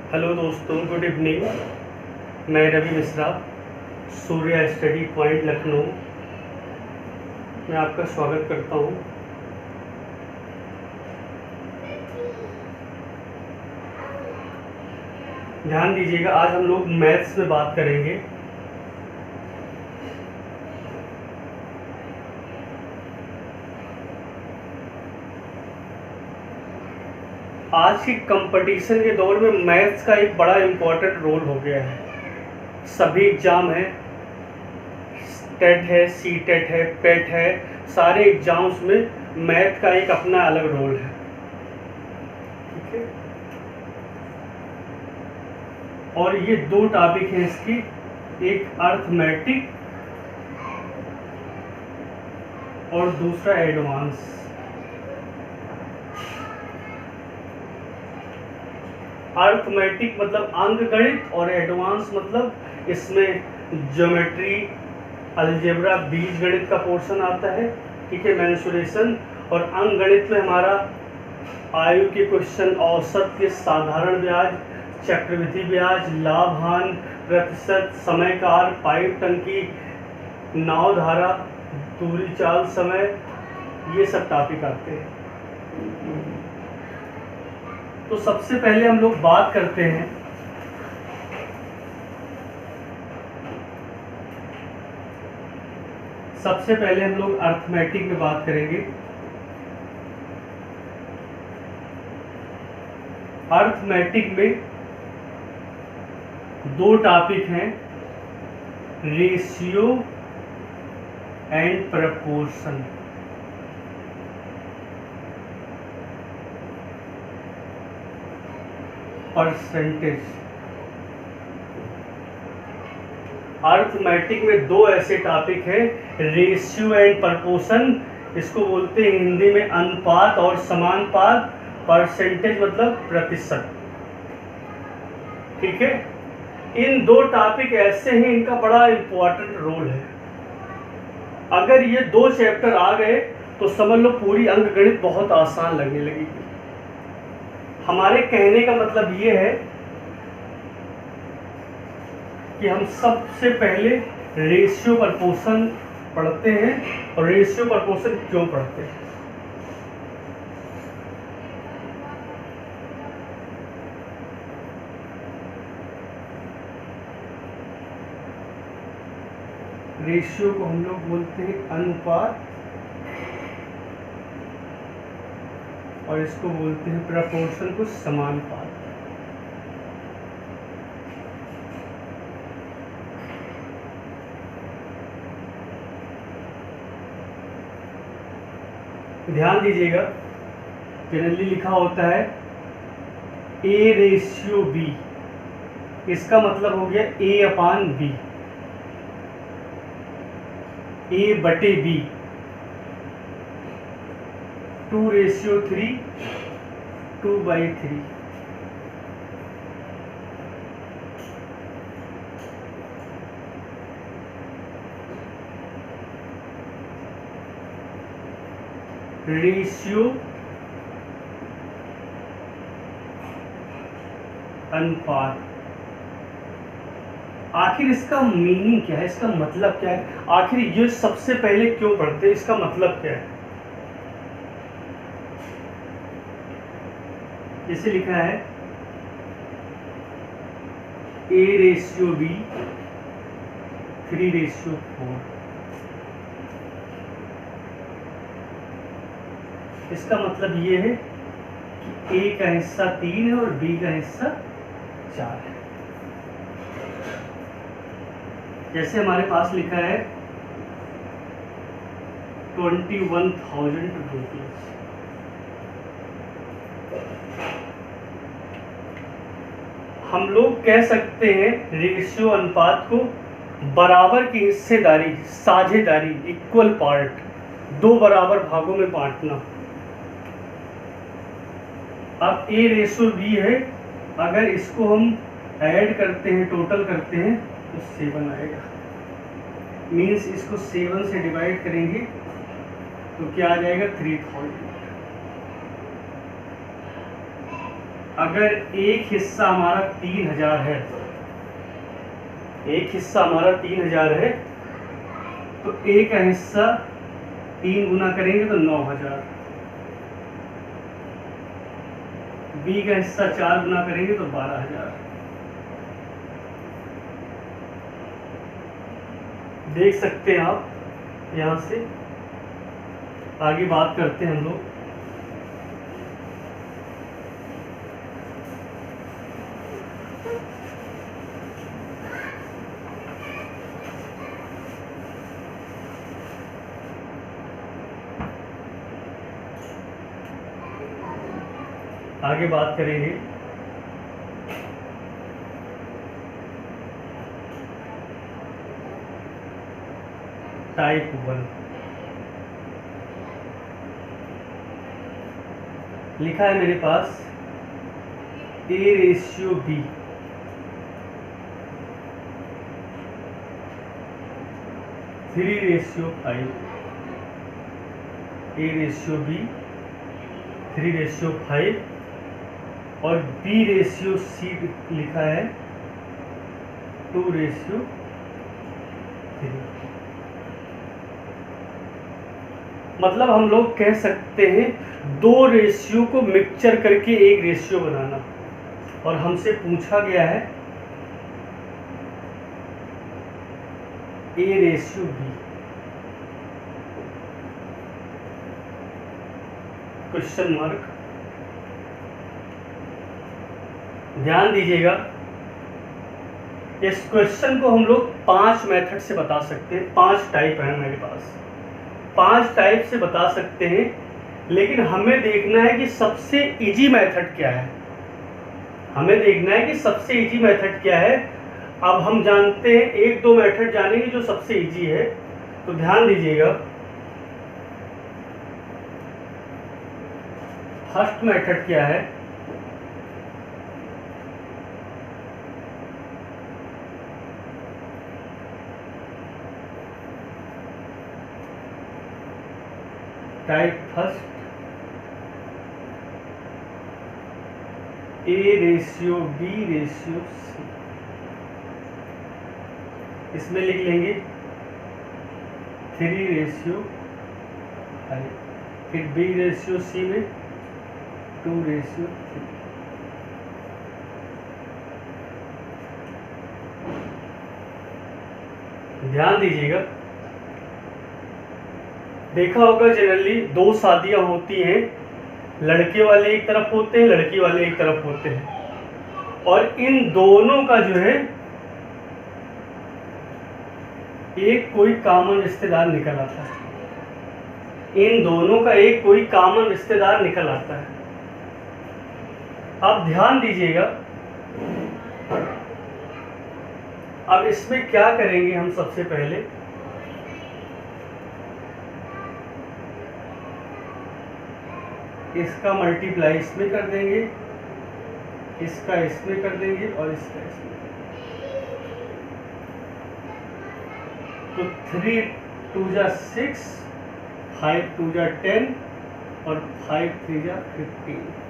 Hello दोस्तों, good evening. मैं Ravi Mishra, Surya study point Lucknow में आपका स्वागत करता हूं। ध्यान दीजिएगा, आज हम लोग मैथ्स में बात करेंगे। आज की कंपटीशन के दौर में मैथ्स का एक बड़ा इम्पोर्टेंट रोल हो गया है। सभी एग्ज़ाम हैं, टेट है, सी टेट है, पेट है, सारे एग्ज़ाम्स में मैथ का एक अपना अलग रोल है। ठीक है, और ये दो टॉपिक हैं इसकी, एक अर्थमेटिक और दूसरा एडवांस। अर्थमेटिक मतलब अंकगणित और एडवांस मतलब इसमें ज्योमेट्री, अलजेब्रा, बीजगणित का पोर्शन आता है। ठीक है, मेंसुरेशन। और अंकगणित में हमारा आयु के क्वेश्चन, औसत के, साधारण ब्याज, चक्रवृद्धि ब्याज, लाभ हानि, प्रतिशत, समय कार, पाइप टंकी, नाव धारा, दूरी चाल समय, ये सब टॉपिक आते हैं। तो सबसे पहले हम लोग बात करते हैं अर्थमेटिक में बात करेंगे। अर्थमेटिक में दो टॉपिक हैं, ratio and proportion. Percentage. Arithmetic में दो ऐसे टॉपिक हैं, रेशियो एंड प्रपोर्शन, इसको बोलते हैं हिंदी में अनुपात और समानुपात। परसेंटेज मतलब प्रतिशत। ठीक है, इन दो टॉपिक ऐसे हैं, इनका बड़ा इंपॉर्टेंट रोल है। अगर ये दो चैप्टर आ गए तो समझ लो पूरी अंकगणित बहुत आसान लगने लगेगी। हमारे कहने का मतलब ये है कि हम सबसे पहले रेशियो प्रपोर्शन पढ़ते हैं। और रेशियो प्रपोर्शन क्यों पढ़ते हैं? रेशियो को हम लोग बोलते हैं अनुपात और इसको बोलते हैं प्रपोर्शन को समानुपात। ध्यान दीजिएगा, जनरली लिखा होता है ए रेशियो बी, इसका मतलब हो गया ए अपान बी, ए बटे बी। 2:3, 2/3। रेशियो अनुपात। आखिर इसका मीनिंग क्या है, इसका मतलब क्या है? आखिर ये सबसे पहले क्यों पढ़ते हैं, इसका मतलब क्या है? जैसे लिखा है A रेशियो B 3:4। इसका मतलब ये है कि A का हिस्सा 3 है और B का हिस्सा 4 है। जैसे हमारे पास लिखा है 21,000 रुपीज। हम लोग कह सकते हैं रेशियो अनुपात को बराबर की हिस्सेदारी, साझेदारी, इक्वल पार्ट, दो बराबर भागों में बांटना। अब A रेशियो B है, अगर इसको हम ऐड करते हैं, टोटल करते हैं तो 7 आएगा। मीन्स इसको 7 से डिवाइड करेंगे तो क्या आ जाएगा 3000। अगर एक हिस्सा हमारा 3000 है, एक हिस्सा हमारा 3000 है, तो ए का हिस्सा 3 गुना करेंगे तो 9000, बी का हिस्सा 4 गुना करेंगे तो 12000। देख सकते हैं आप, यहां से आगे बात करते हैं हम लोग। आगे बात करेंगे टाइप 1। लिखा है मेरे पास A/B, थ्री रेशियो 5, A/B 3/5 और B/C लिखा है 2/3। मतलब हम लोग कह सकते हैं 2 रेशियो को मिक्सचर करके एक रेशियो बनाना, और हमसे पूछा गया है A/B। Question mark. ध्यान दीजिएगा, इस क्वेश्चन को हम लोग 5 मेथड से बता सकते हैं। 5 टाइप है मेरे पास, 5 टाइप से बता सकते हैं, लेकिन हमें देखना है कि सबसे इजी मेथड क्या है। हमें देखना है कि सबसे इजी मेथड क्या है। अब हम जानते हैं 1-2 मेथड जानेंगे जो सबसे इजी है। तो ध्यान दीजिएगा, फर्स्ट मेथड क्या है, टाइप फर्स्ट A/B/C। इसमें लिख लेंगे 3/5, फिर B/C में 2/3। ध्यान दीजिएगा, देखा होगा जनरली 2 शादियां होती हैं, लड़के वाले एक तरफ होते हैं, लड़की वाले एक तरफ होते हैं, और इन दोनों का जो है एक कोई कॉमन रिश्तेदार निकल आता है। इन दोनों का एक कोई कॉमन रिश्तेदार निकल आता है। अब ध्यान दीजिएगा, अब इसमें क्या करेंगे हम, सबसे पहले इसका मल्टीप्लाई इसमें कर देंगे, इसका इसमें कर देंगे और इसका इसमें। तो 3×2 = 6, 5×2 = 10 और 5×3 = 15।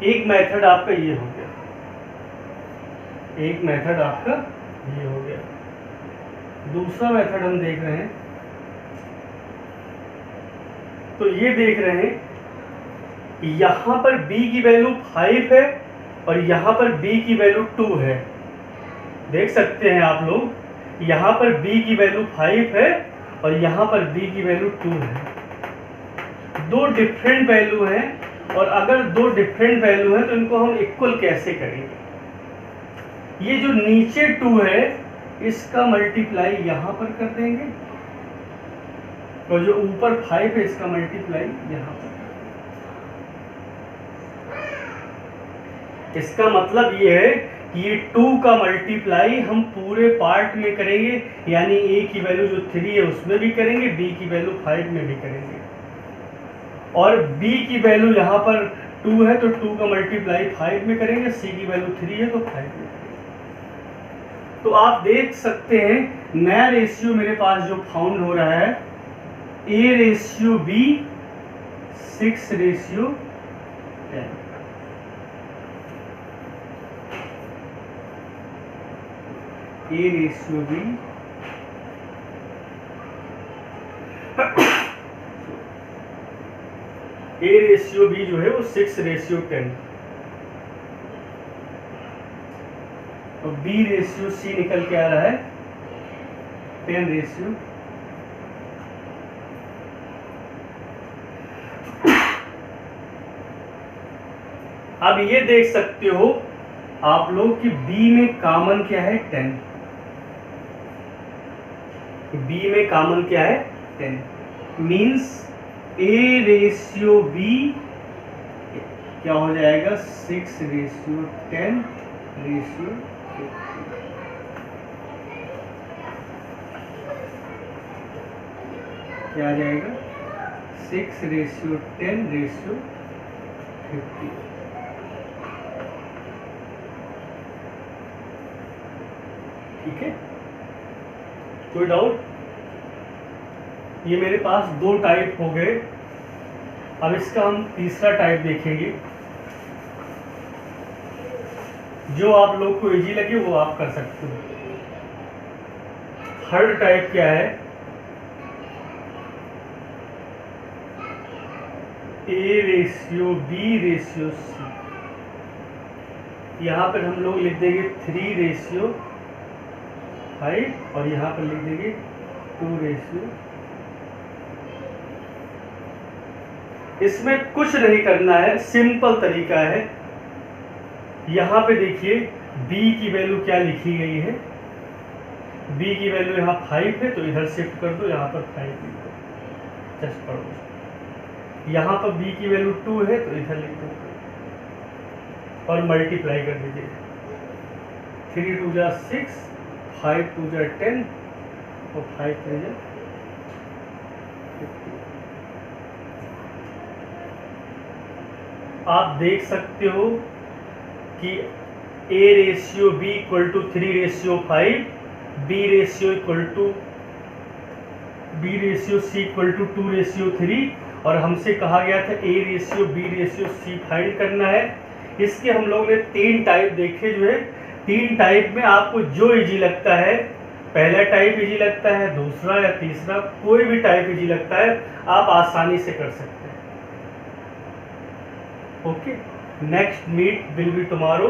एक मेथड आपका ये हो गया, एक मेथड आपका ये हो गया। दूसरा मेथड हम देख रहे हैं, तो ये देख रहे हैं यहां पर b की वैल्यू 5 है और यहां पर b की वैल्यू 2 है। देख सकते हैं आप लोग, यहां पर b की वैल्यू 5 है और यहां पर b की वैल्यू 2 है। 2 डिफरेंट वैल्यू हैं, और अगर 2 डिफरेंट वैल्यू हैं तो इनको हम इक्वल कैसे करेंगे। ये जो नीचे 2 है इसका मल्टीप्लाई यहां पर कर देंगे, और जो ऊपर 5 है इसका मल्टीप्लाई यहां पर। इसका मतलब ये है कि ये 2 का मल्टीप्लाई हम पूरे पार्ट में करेंगे, यानी a की वैल्यू जो 3 है उसमें भी करेंगे, b की वैल्यू 5 में भी करेंगे, और b की वैल्यू यहाँ पर 2 है तो 2 का मल्टीप्लाई 5 में करेंगे, c की वैल्यू 3 है तो 5 में करेंगे। तो आप देख सकते हैं नया रेशियो मेरे पास जो फाउंड हो रहा है A/B 6/5 10। A ratio B A ratio B जो है वो 6:10 और B रेशियो C निकल के आ रहा है 10:। अब ये देख सकते हो आप लोग कि B में कॉमन क्या है 10। B में कॉमन क्या है 10 मीन्स A रेशियो B क्या हो जाएगा 6:10 रेशियो 50। क्या आ जाएगा 6:10 रेशियो 50। ठीक है, कोई डाउट? ये मेरे पास 2 टाइप हो गए। अब इसका हम तीसरा टाइप देखेंगे। जो आप लोग को इजी लगे वो आप कर सकते हो। थर्ड टाइप क्या है? A ratio B ratio C। यहाँ पर हम लोग लिख देंगे 3:5 और यहाँ पर लिख देंगे 2:। इसमें कुछ नहीं करना है, सिंपल तरीका है। यहाँ पे देखिए B की वैल्यू क्या लिखी गई है। B की वैल्यू यहाँ 5 है तो इधर शिफ्ट कर दो, यहाँ पर 5 लिख दो, जस्ट पढ़ो। यहाँ पर B की वैल्यू 2 है तो इधर लिख दो और मल्टीप्लाई कर दीजिए। 3 2 जा 6, 5 2 जा 10 और 5 3 जा 50। आप देख सकते हो कि A ratio B equal to 3:5, B ratio C equal to 2:3 और हमसे कहा गया था A ratio B ratio C find करना है। इसके हम लोग ने 3 टाइप देखे जो है। 3 टाइप में आपको जो इजी लगता है, पहला टाइप इजी लगता है, दूसरा या तीसरा, कोई भी टाइप इजी लगता है, आप आसानी से कर सकते हैं। Okay, next meet will be tomorrow.